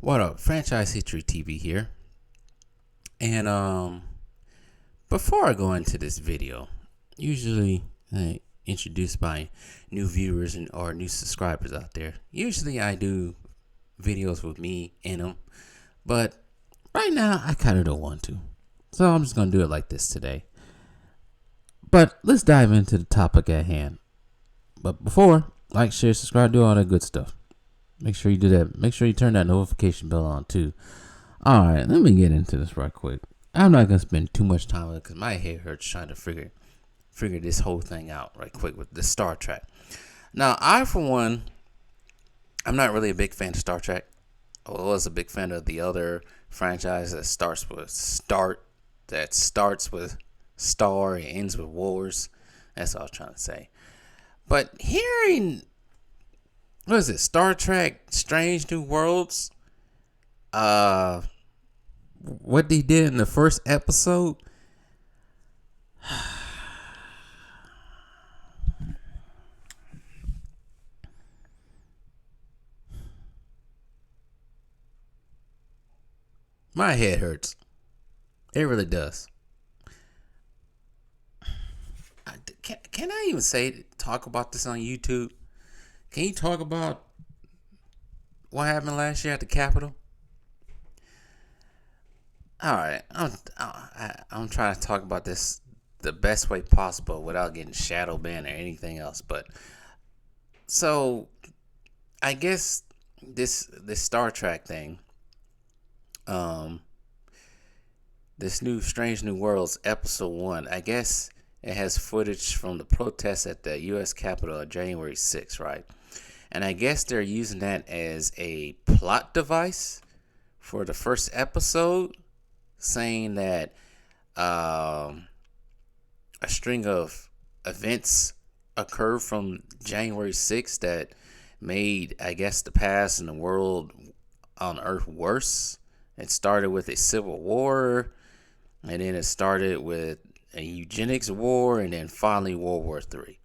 What up? Franchise History TV here. And before I go into this video, usually introduced by new viewers or new subscribers out there. Usually I do videos with me in them, but right now I kind of don't want to. So I'm just going to do it like this today. But let's dive into the topic at hand. But before, like, share, subscribe, do all that good stuff. Make sure you do that. Make sure you turn that notification bell on too. Alright, let me get into this right quick. I'm not gonna spend too much time on it because my head hurts trying to figure this whole thing out right quick with the Star Trek. Now, I for one, I'm not really a big fan of Star Trek. I was a big fan of the other franchise that starts with star and ends with wars. That's all I was trying to say. But hearing what is it, Star Trek Strange New Worlds? What they did in the first episode. My head hurts. It really does. Can I even talk about this on YouTube? Can you talk about what happened last year at the Capitol? All right, I'm trying to talk about this the best way possible without getting shadow banned or anything else. But so I guess this Star Trek thing, this new Strange New Worlds episode 1, I guess it has footage from the protests at the U.S. Capitol on January 6th, right? And I guess they're using that as a plot device for the first episode, saying that a string of events occurred from January 6th that made, I guess, the past and the world on Earth worse. It started with a civil war, and then it started with a eugenics war, and then finally World War III.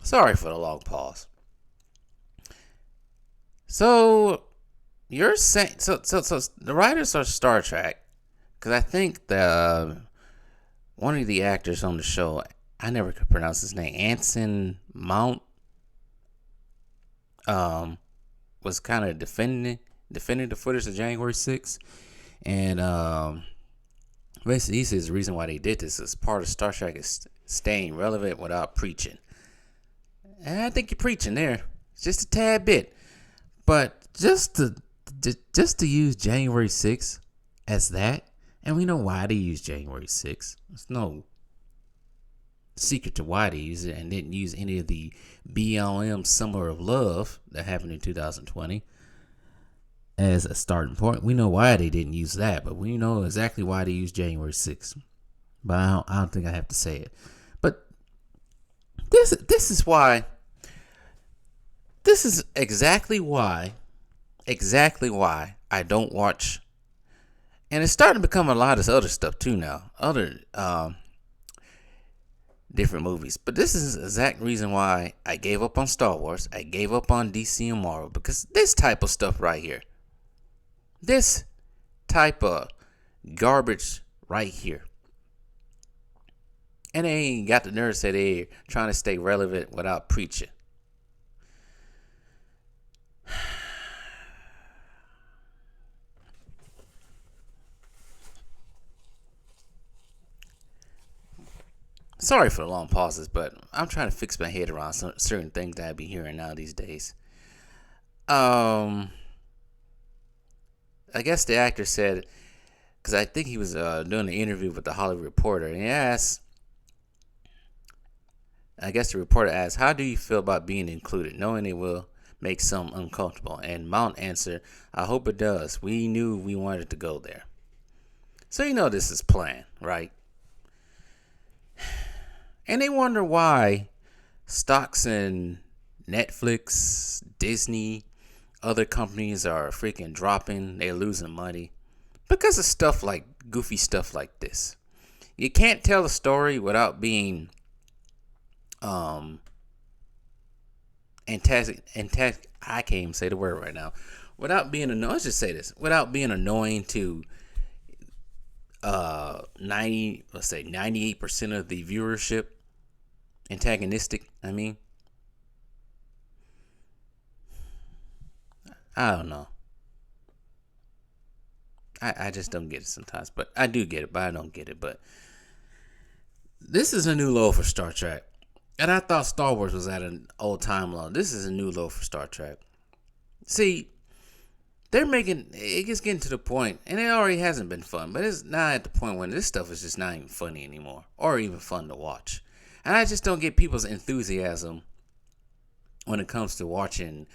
Sorry for the long pause. So you're saying so the writers of Star Trek, because I think the one of the actors on the show, I never could pronounce his name, Anson Mount, was kind of defending the footage of January 6th, and basically he says the reason why they did this is part of Star Trek is staying relevant without preaching. And I think you're preaching there, just a tad bit. But just to use January 6th as that, and we know why they use January 6th. There's no secret to why they use it, and didn't use any of the BLM Summer of Love that happened in 2020 as a starting point. We know why they didn't use that, but we know exactly why they used January 6th. But I don't think I have to say it. But this is why. This is exactly why I don't watch, and it's starting to become a lot of other stuff too now, other different movies. But this is the exact reason why I gave up on Star Wars. I gave up on DC and Marvel, because this type of stuff right here, this type of garbage right here, and they ain't got the nerve to say they're trying to stay relevant without preaching. Sorry for the long pauses, but I'm trying to fix my head around some certain things that I be hearing now these days. I guess the actor said, because I think he was doing an interview with the Hollywood Reporter, and he asked, I guess the reporter asked, "How do you feel about being included, knowing it will make some uncomfortable?" And Mount answered, "I hope it does. We knew we wanted to go there." So you know this is planned, right? And they wonder why stocks in Netflix, Disney, other companies are freaking dropping. They're losing money because of stuff like goofy stuff like this. You can't tell a story without being antagonistic. I can't even say the word right now. Without being annoying, let's just say this. Without being annoying to 98% of the viewership. Antagonistic, I mean. I don't know. I just don't get it sometimes. But I do get it, but I don't get it. But this is a new low for Star Trek. And I thought Star Wars was at an old time low. This is a new low for Star Trek. See, they're making, it gets getting to the point, and it already hasn't been fun, but it's not at the point when this stuff is just not even funny anymore, or even fun to watch. And I just don't get people's enthusiasm when it comes to watching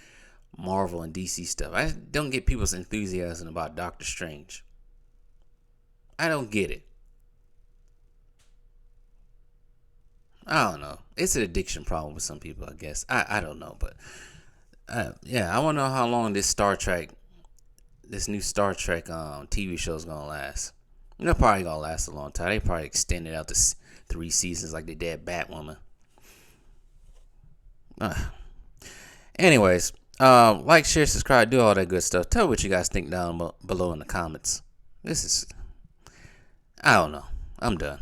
Marvel and DC stuff. I don't get people's enthusiasm about Doctor Strange. I don't get it. I don't know. It's an addiction problem with some people, I guess. I don't know, but yeah, I want to know how long this new Star Trek TV show is gonna last. They're probably gonna last a long time. They probably extend it out to 3 seasons like they did Batwoman. Anyways, like, share, subscribe, do all that good stuff. Tell me what you guys think down below in the comments. I don't know. I'm done.